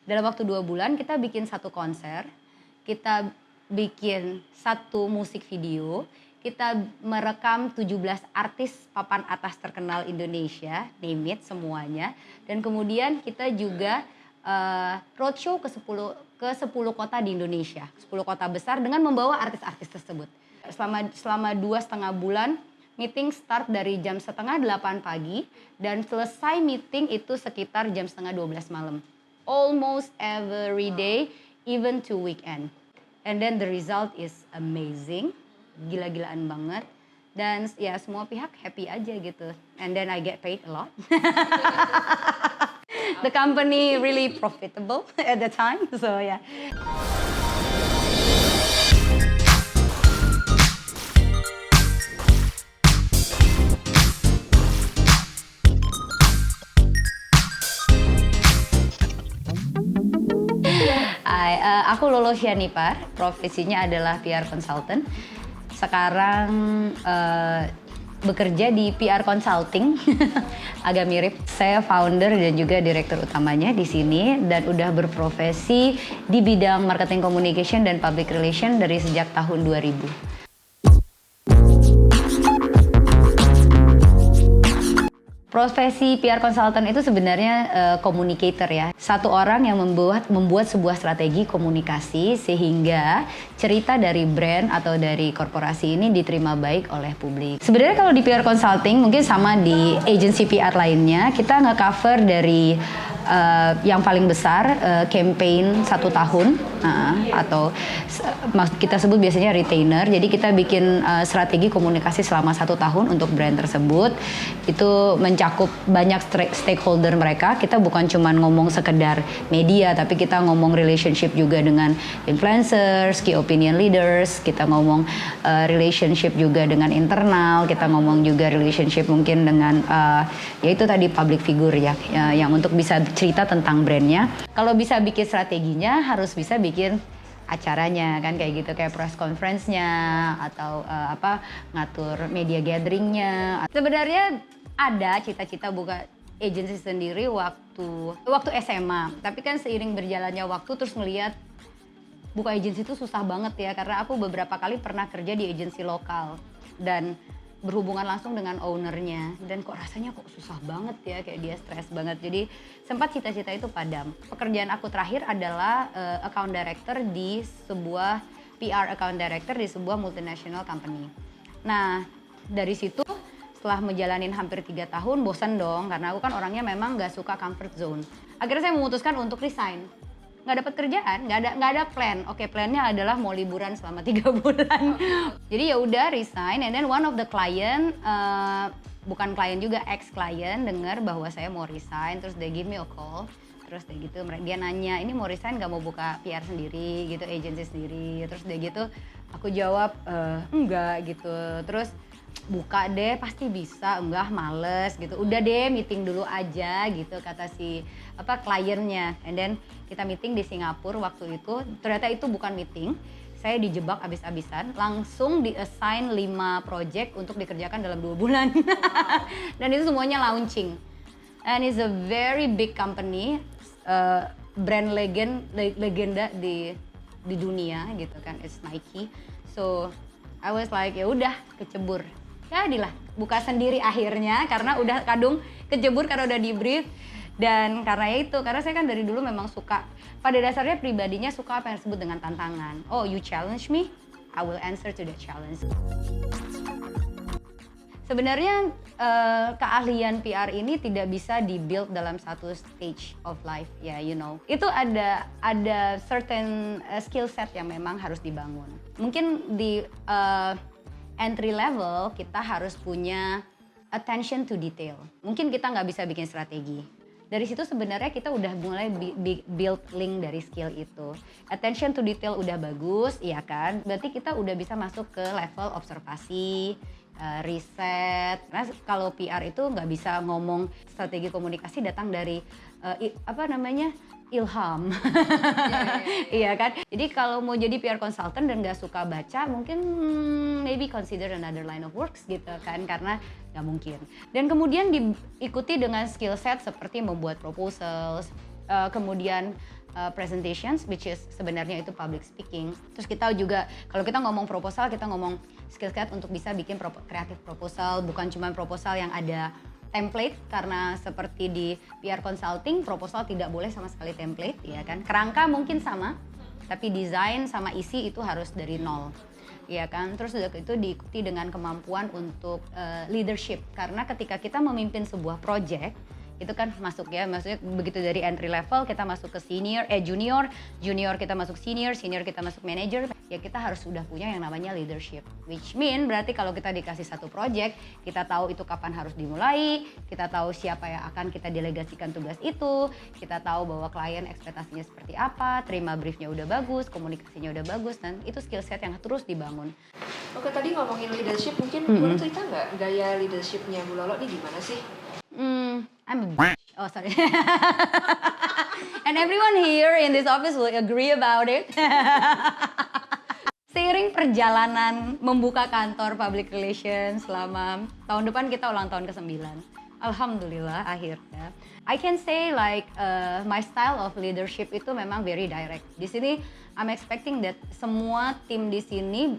Dalam waktu 2 bulan kita bikin 1 konser, kita bikin 1 musik video, kita merekam 17 artis papan atas terkenal Indonesia, name it semuanya. Dan kemudian kita juga roadshow ke 10 kota di Indonesia, 10 kota besar dengan membawa artis-artis tersebut. Selama 2,5 bulan, meeting start dari jam setengah 8 pagi dan selesai meeting itu sekitar jam setengah 12 malam. Almost every day, even to weekend. And then the result is amazing, gila-gilaan banget. Dan ya semua pihak happy aja gitu. And then I get paid a lot. The company really profitable at the time, so yeah. Aku Lolo Syanipar, profesinya adalah PR consultant. Sekarang bekerja di PR consulting, agak mirip. Saya founder dan juga direktur utamanya di sini dan udah berprofesi di bidang marketing communication dan public relation dari sejak tahun 2000. Profesi PR consultant itu sebenarnya communicator ya. Satu orang yang membuat sebuah strategi komunikasi sehingga cerita dari brand atau dari korporasi ini diterima baik oleh publik. Sebenarnya kalau di PR consulting mungkin sama di agency PR lainnya, kita nge-cover dari yang paling besar campaign 1 tahun atau kita sebut biasanya retainer. Jadi kita bikin strategi komunikasi selama 1 tahun untuk brand tersebut. Itu mencakup banyak stakeholder mereka. Kita bukan cuma ngomong sekedar media, tapi kita ngomong relationship juga dengan influencers, key opinion leaders. Kita ngomong relationship juga dengan internal. Kita ngomong juga relationship mungkin dengan yaitu tadi public figure ya, yang untuk bisa cerita tentang brandnya. Kalau bisa bikin strateginya, harus bisa bikin acaranya kan, kayak gitu, kayak press conference-nya atau ngatur media gathering-nya. Sebenarnya ada cita-cita buka agency sendiri waktu SMA, tapi kan seiring berjalannya waktu terus ngelihat buka agency itu susah banget ya, karena aku beberapa kali pernah kerja di agency lokal dan berhubungan langsung dengan ownernya, dan kok rasanya kok susah banget ya, kayak dia stres banget. Jadi sempat cita-cita itu padam. Pekerjaan aku terakhir adalah account director di sebuah PR account director di sebuah multinational company. Nah dari situ setelah menjalanin hampir 3 tahun bosan dong, karena aku kan orangnya memang gak suka comfort zone. Akhirnya saya memutuskan untuk resign. Nggak dapat kerjaan, nggak ada plan. Oke, plannya adalah mau liburan selama 3 bulan. Jadi ya udah resign, and then one of the client, bukan klien juga, ex client dengar bahwa saya mau resign, terus they give me a call. Terus dia gitu, dia nanya, ini mau resign nggak mau buka PR sendiri gitu, agency sendiri. Terus dia gitu, aku jawab enggak gitu. Terus buka deh, pasti bisa. Enggak, males gitu. Udah deh, meeting dulu aja gitu, kata si kliennya. And then kita meeting di Singapura waktu itu. Ternyata itu bukan meeting. Saya dijebak abis-abisan, langsung di-assign 5 project untuk dikerjakan dalam 2 bulan. Dan itu semuanya launching. And it's a very big company, brand legenda di dunia gitu kan, it's Nike. So I was like, ya udah kecebur. Jadilah buka sendiri akhirnya, karena udah kadung kecebur karena udah di brief. Dan karena saya kan dari dulu memang suka, pada dasarnya pribadinya suka apa yang disebut dengan tantangan. Oh, you challenge me, I will answer to that challenge. Sebenarnya keahlian PR ini tidak bisa di-build dalam satu stage of life ya, you know. Itu ada certain skill set yang memang harus dibangun. Mungkin di entry level kita harus punya attention to detail. Mungkin kita nggak bisa bikin strategi. Dari situ sebenarnya kita udah mulai build link dari skill itu. Attention to detail udah bagus, iya kan? Berarti kita udah bisa masuk ke level observasi, riset. Nah kalau PR itu nggak bisa ngomong strategi komunikasi datang dari ilham. Iya kan? Jadi kalau mau jadi PR consultant dan nggak suka baca, mungkin maybe consider another line of works gitu kan, karena nggak mungkin. Dan kemudian diikuti dengan skill set seperti membuat proposals, kemudian presentations, which is sebenarnya itu public speaking. Terus kita juga, kalau kita ngomong proposal, kita ngomong skill set untuk bisa bikin kreatif proposal, bukan cuma proposal yang ada template, karena seperti di PR consulting, proposal tidak boleh sama sekali template, ya kan. Kerangka mungkin sama, tapi desain sama isi itu harus dari nol. Ya kan, terus udah itu diikuti dengan kemampuan untuk leadership, karena ketika kita memimpin sebuah project itu kan masuk ya, maksudnya begitu dari entry level kita masuk ke junior kita masuk senior kita masuk manager, ya kita harus sudah punya yang namanya leadership, which mean berarti kalau kita dikasih satu project, kita tahu itu kapan harus dimulai, kita tahu siapa yang akan kita delegasikan tugas itu, kita tahu bahwa klien ekspektasinya seperti apa, terima briefnya udah bagus, komunikasinya udah bagus, dan itu skill set yang terus dibangun. Oke, tadi ngomongin leadership, mungkin boleh cerita nggak gaya leadershipnya Bu Lolo nih gimana sih? I'm a bitch. Oh, sorry. And everyone here in this office will agree about it. Seiring perjalanan membuka kantor public relations selama tahun depan kita ulang tahun ke-9. Alhamdulillah akhirnya. I can say like my style of leadership itu memang very direct. Di sini I'm expecting that semua tim di sini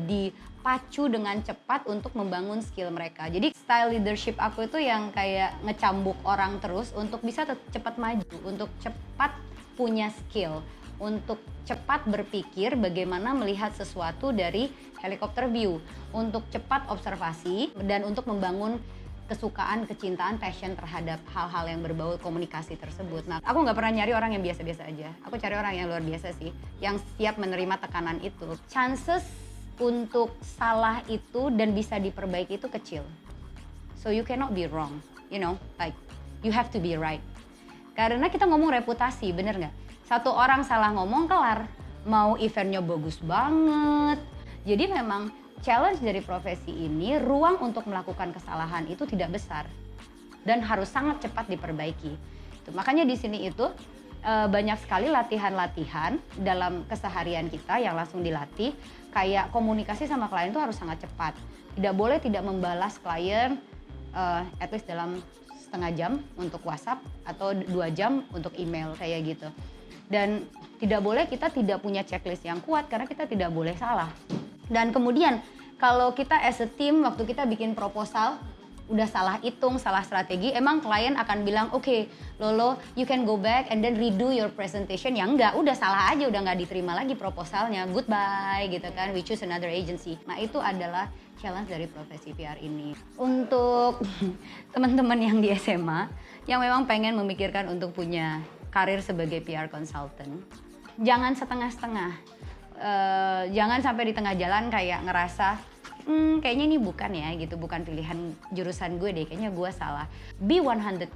dipacu dengan cepat untuk membangun skill mereka. Jadi style leadership aku itu yang kayak ngecambuk orang terus untuk bisa cepat maju, untuk cepat punya skill, untuk cepat berpikir bagaimana melihat sesuatu dari helikopter view, untuk cepat observasi dan untuk membangun kesukaan, kecintaan, passion terhadap hal-hal yang berbau komunikasi tersebut. Nah, aku nggak pernah nyari orang yang biasa-biasa aja. Aku cari orang yang luar biasa sih, yang siap menerima tekanan itu. Chances untuk salah itu dan bisa diperbaiki itu kecil. So you cannot be wrong, you know, like you have to be right. Karena kita ngomong reputasi, bener nggak? Satu orang salah ngomong kelar, mau eventnya bagus banget. Jadi memang challenge dari profesi ini, ruang untuk melakukan kesalahan itu tidak besar dan harus sangat cepat diperbaiki. Makanya di sini itu banyak sekali latihan-latihan dalam keseharian kita yang langsung dilatih, kayak komunikasi sama klien itu harus sangat cepat. Tidak boleh tidak membalas klien at least dalam setengah jam untuk WhatsApp atau 2 jam untuk email kayak gitu. Dan tidak boleh kita tidak punya checklist yang kuat karena kita tidak boleh salah. Dan kemudian kalau kita as a team waktu kita bikin proposal udah salah hitung, salah strategi, emang klien akan bilang oke, Lolo you can go back and then redo your presentation. Ya enggak, udah salah aja, udah nggak diterima lagi proposalnya, goodbye gitu kan, we choose another agency. Nah itu adalah challenge dari profesi PR ini. Untuk teman-teman yang di SMA yang memang pengen memikirkan untuk punya karir sebagai PR consultant, jangan setengah-setengah. Jangan sampai di tengah jalan kayak ngerasa kayaknya ini bukan ya gitu, bukan pilihan jurusan gue deh, kayaknya gue salah. Be 100%.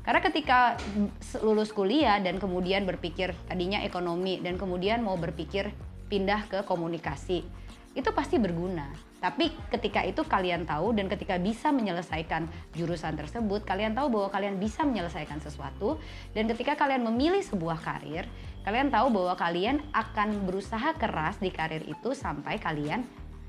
Karena ketika lulus kuliah dan kemudian berpikir tadinya ekonomi dan kemudian mau berpikir pindah ke komunikasi, itu pasti berguna. Tapi ketika itu kalian tahu dan ketika bisa menyelesaikan jurusan tersebut, kalian tahu bahwa kalian bisa menyelesaikan sesuatu, dan ketika kalian memilih sebuah karir, kalian tahu bahwa kalian akan berusaha keras di karir itu sampai kalian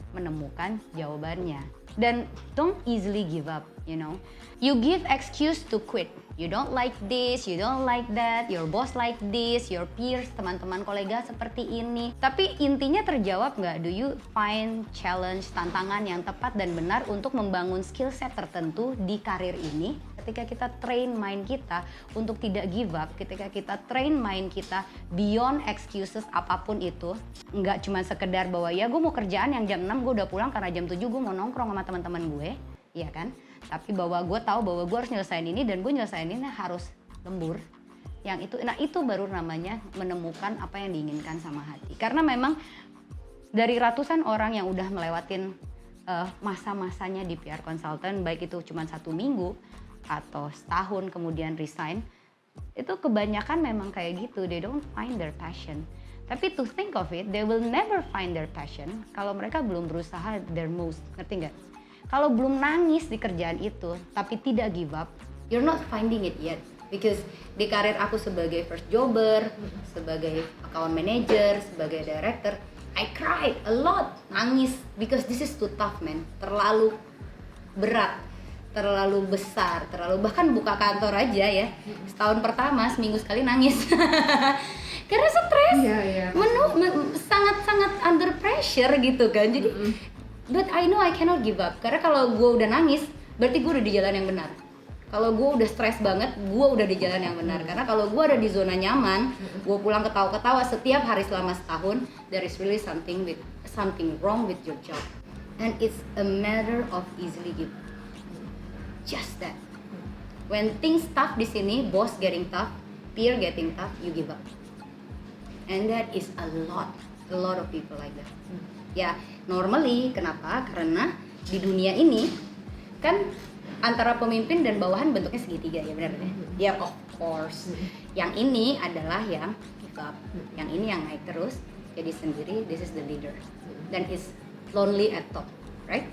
menemukan jawabannya. Dan don't easily give up, you know. You give excuse to quit. You don't like this, you don't like that, your boss like this, your peers, teman-teman kolega seperti ini. Tapi intinya terjawab nggak? Do you find challenge, tantangan yang tepat dan benar untuk membangun skill set tertentu di karir ini? Ketika kita train mind kita untuk tidak give up, ketika kita train mind kita beyond excuses apapun itu, nggak cuma sekedar bahwa ya gue mau kerjaan yang jam 6 gue udah pulang karena jam 7 gue mau nongkrong sama teman-teman gue, ya kan? Tapi bahwa gue tahu bahwa gue harus nyelesain ini dan gue nyelesain ini harus lembur. Yang itu, nah itu baru namanya menemukan apa yang diinginkan sama hati. Karena memang dari ratusan orang yang udah melewatin masa-masanya di PR consultant, baik itu cuma 1 minggu atau setahun kemudian resign, itu kebanyakan memang kayak gitu, they don't find their passion. Tapi to think of it, they will never find their passion kalau mereka belum berusaha their most, ngerti nggak? Kalau belum nangis di kerjaan itu, tapi tidak give up, you're not finding it yet. Because di karir aku sebagai first jobber, sebagai account manager, sebagai director, I cried a lot, nangis, because this is too tough man, terlalu berat. terlalu besar, bahkan buka kantor aja ya. Setahun pertama seminggu sekali nangis. Karena stres. Sangat-sangat under pressure gitu kan. Jadi but I know I cannot give up. Karena kalau gue udah nangis, berarti gue udah di jalan yang benar. Kalau gue udah stres banget, gue udah di jalan yang benar. Karena kalau gue ada di zona nyaman, gue pulang ketawa-ketawa setiap hari selama setahun, there is really something wrong with your job. And it's a matter of easily give up. Just that. When things tough di sini, boss getting tough, peer getting tough, you give up. And that is a lot of people like that. Ya, normally kenapa? Karena di dunia ini kan antara pemimpin dan bawahan bentuknya segitiga ya, benar ya? Ya, of course. Yang ini adalah yang give up. Yang ini yang naik terus, jadi sendiri, this is the leader. Dan is lonely at top, right?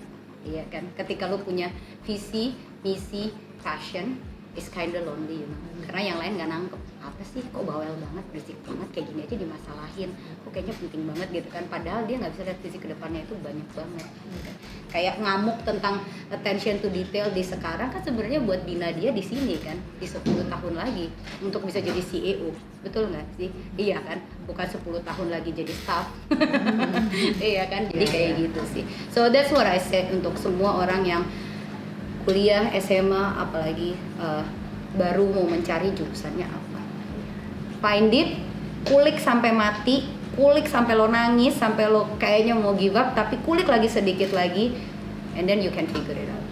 Iya kan? Ketika lu punya visi, misi, passion, is kinda lonely, you know. Karena yang lain nggak nangkep, apa sih kok bawel banget, berisik banget, kayak gini aja dimasalahin, kok kayaknya penting banget gitu kan. Padahal dia nggak bisa lihat visi kedepannya itu banyak banget. Kayak ngamuk tentang attention to detail di sekarang kan sebenarnya buat bina dia di sini kan, di 10 tahun lagi untuk bisa jadi CEO, betul nggak sih? Iya kan, bukan 10 tahun lagi jadi staff. Iya kan, jadi kayak gitu sih. So that's what I said untuk semua orang yang kuliah, SMA, apalagi baru mau mencari jurusannya apa. Find it, kulik sampai mati, kulik sampai lo nangis, sampai lo kayaknya mau give up, tapi kulik lagi sedikit lagi, and then you can figure it out.